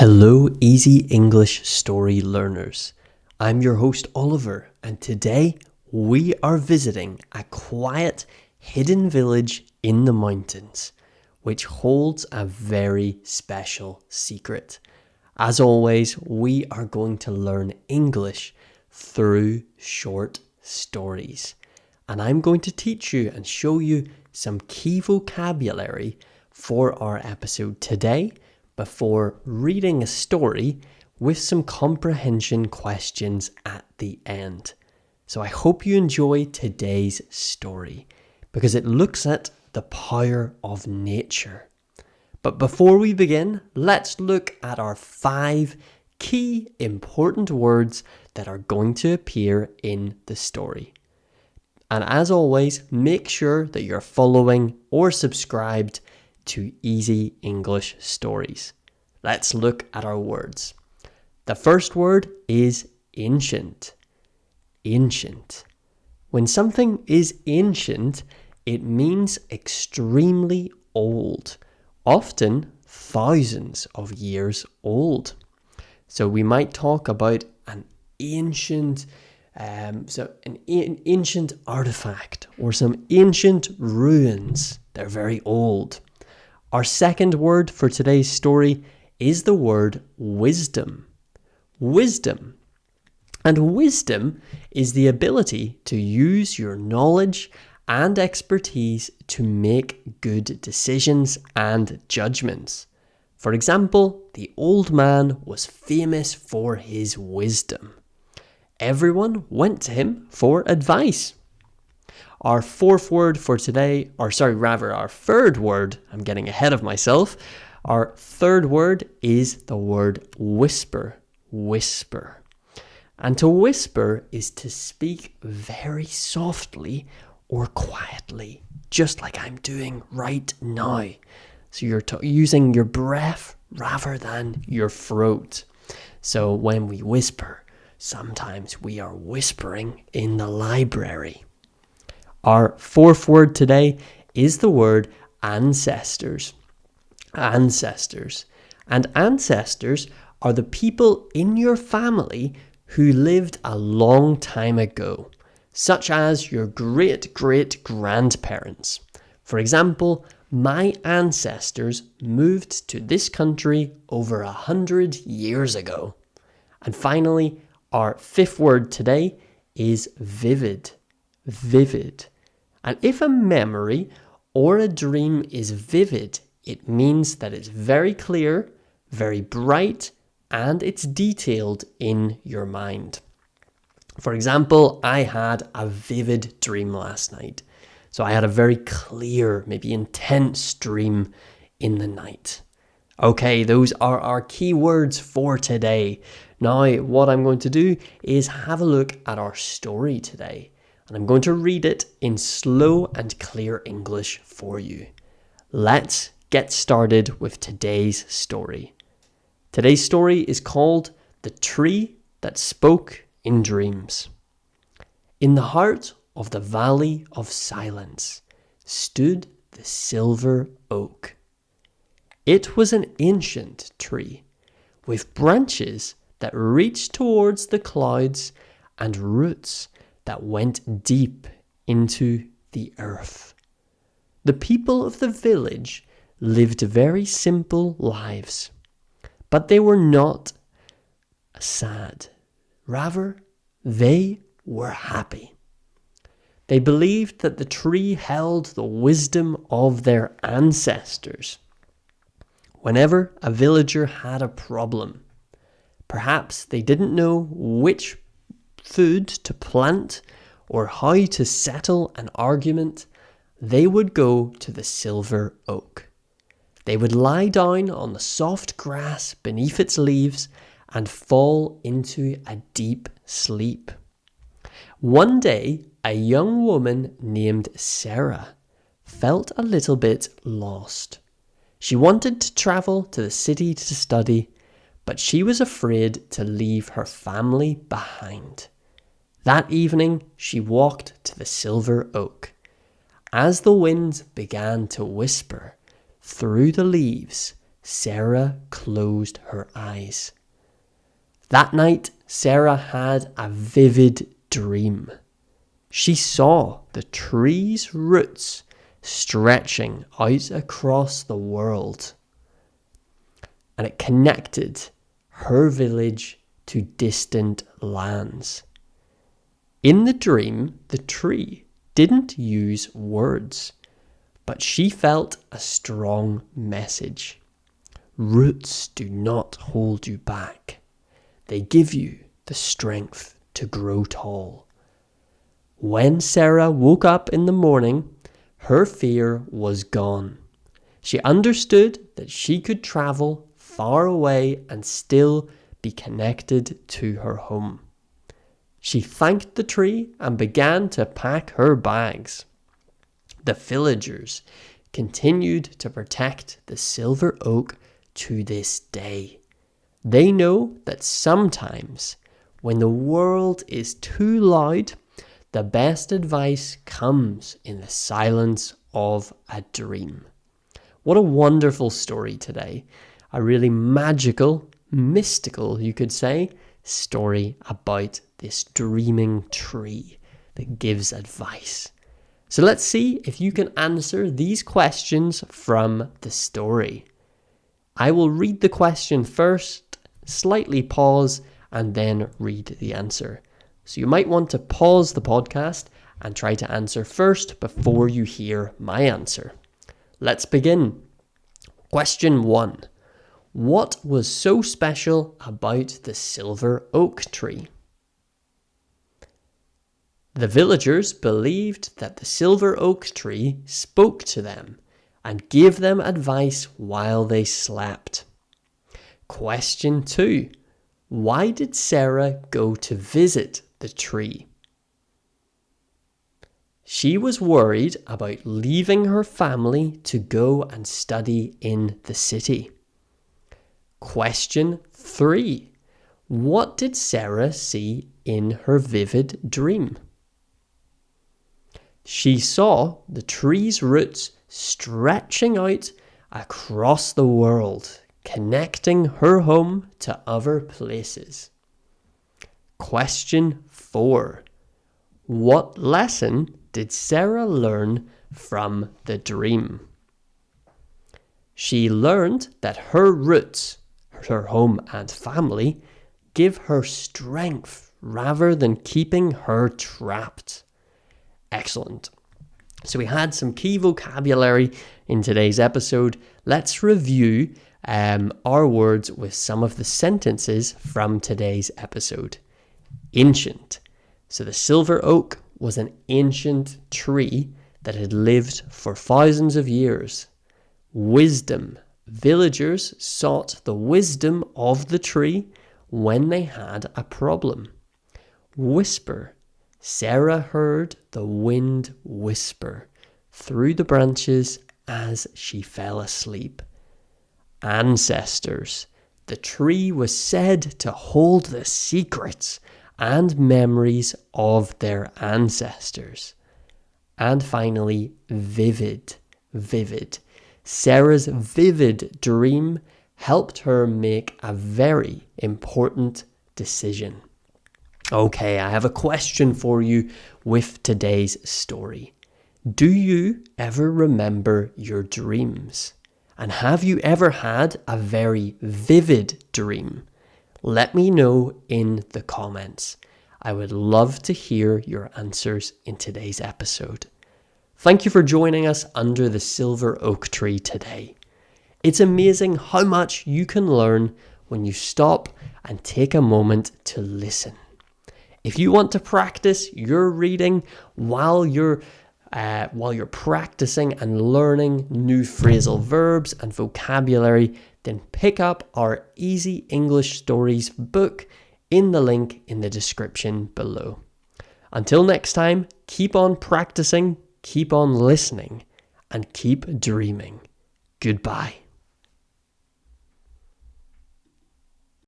Hello, easy English story learners. I'm your host Oliver, and today we are visiting a quiet, hidden village in the mountains, which holds a very special secret. As always, we are going to learn English through short stories. And I'm going to teach you and show you some key vocabulary for our episode today before reading a story with some comprehension questions at the end. So I hope you enjoy today's story because it looks at the power of nature. But before we begin, let's look at our 5 key important words that are going to appear in the story. And as always, make sure that you're following or subscribed to Easy English Stories. Let's look at our words. The first word is ancient. Ancient. When something is ancient, it means extremely old, often thousands of years old. So we might talk about an ancient ancient artifact or some ancient ruins. They're very old. Our second word for today's story is the word wisdom. Wisdom. And wisdom is the ability to use your knowledge and expertise to make good decisions and judgments. For example, the old man was famous for his wisdom. Everyone went to him for advice. Our third word, I'm getting ahead of myself. Our third word is the word whisper. Whisper. And to whisper is to speak very softly or quietly, just like I'm doing right now. So you're using your breath rather than your throat. So when we whisper, sometimes we are whispering in the library. Our fourth word today is the word ancestors. Ancestors. And ancestors are the people in your family who lived a long time ago, such as your great-great-grandparents. For example, my ancestors moved to this country over 100 years ago. And finally, our fifth word today is vivid. Vivid. And if a memory or a dream is vivid, it means that it's very clear, very bright, and it's detailed in your mind. For example, I had a vivid dream last night. So I had a very clear, maybe intense dream in the night. Okay, those are our key words for today. Now, what I'm going to do is have a look at our story today. And I'm going to read it in slow and clear English for you. Let's get started with today's story. Today's story is called The Tree That Spoke in Dreams. In the heart of the Valley of Silence stood the silver oak. It was an ancient tree with branches that reached towards the clouds and roots that went deep into the earth. The people of the village lived very simple lives, but they were not sad. Rather, they were happy. They believed that the tree held the wisdom of their ancestors. Whenever a villager had a problem, perhaps they didn't know which food to plant or how to settle an argument, they would go to the silver oak. They would lie down on the soft grass beneath its leaves and fall into a deep sleep. One day, a young woman named Sarah felt a little bit lost. She wanted to travel to the city to study, but she was afraid to leave her family behind. That evening, she walked to the silver oak. As the wind began to whisper through the leaves, Sarah closed her eyes. That night, Sarah had a vivid dream. She saw the tree's roots stretching out across the world, and it connected her village to distant lands. In the dream, the tree didn't use words, but she felt a strong message. Roots do not hold you back. They give you the strength to grow tall. When Sarah woke up in the morning, her fear was gone. She understood that she could travel far away and still be connected to her home. She thanked the tree and began to pack her bags. The villagers continued to protect the silver oak to this day. They know that sometimes when the world is too loud, the best advice comes in the silence of a dream. What a wonderful story today. A really magical, mystical, you could say, story about this dreaming tree that gives advice. So let's see if you can answer these questions from the story. I will read the question first, slightly pause, and then read the answer. So you might want to pause the podcast and try to answer first before you hear my answer. Let's begin. Question 1. What was so special about the silver oak tree? The villagers believed that the silver oak tree spoke to them and gave them advice while they slept. Question 2. Why did Sarah go to visit the tree? She was worried about leaving her family to go and study in the city. Question 3. What did Sarah see in her vivid dream? She saw the tree's roots stretching out across the world, connecting her home to other places. Question 4. What lesson did Sarah learn from the dream? She learned that her roots, her home and family, give her strength rather than keeping her trapped. Excellent. So we had some key vocabulary in today's episode. Let's review our words with some of the sentences from today's episode. Ancient. So the silver oak was an ancient tree that had lived for thousands of years. Wisdom. Villagers sought the wisdom of the tree when they had a problem. Whisper. Sarah heard the wind whisper through the branches as she fell asleep. Ancestors. The tree was said to hold the secrets and memories of their ancestors. And finally, vivid. Sarah's vivid dream helped her make a very important decision. Okay, I have a question for you with today's story. Do you ever remember your dreams? And have you ever had a very vivid dream? Let me know in the comments. I would love to hear your answers in today's episode. Thank you for joining us under the silver oak tree today. It's amazing how much you can learn when you stop and take a moment to listen. If you want to practice your reading while you're practicing and learning new phrasal verbs and vocabulary, then pick up our Easy English Stories book in the link in the description below. Until next time, keep on practicing, keep on listening, and keep dreaming. Goodbye.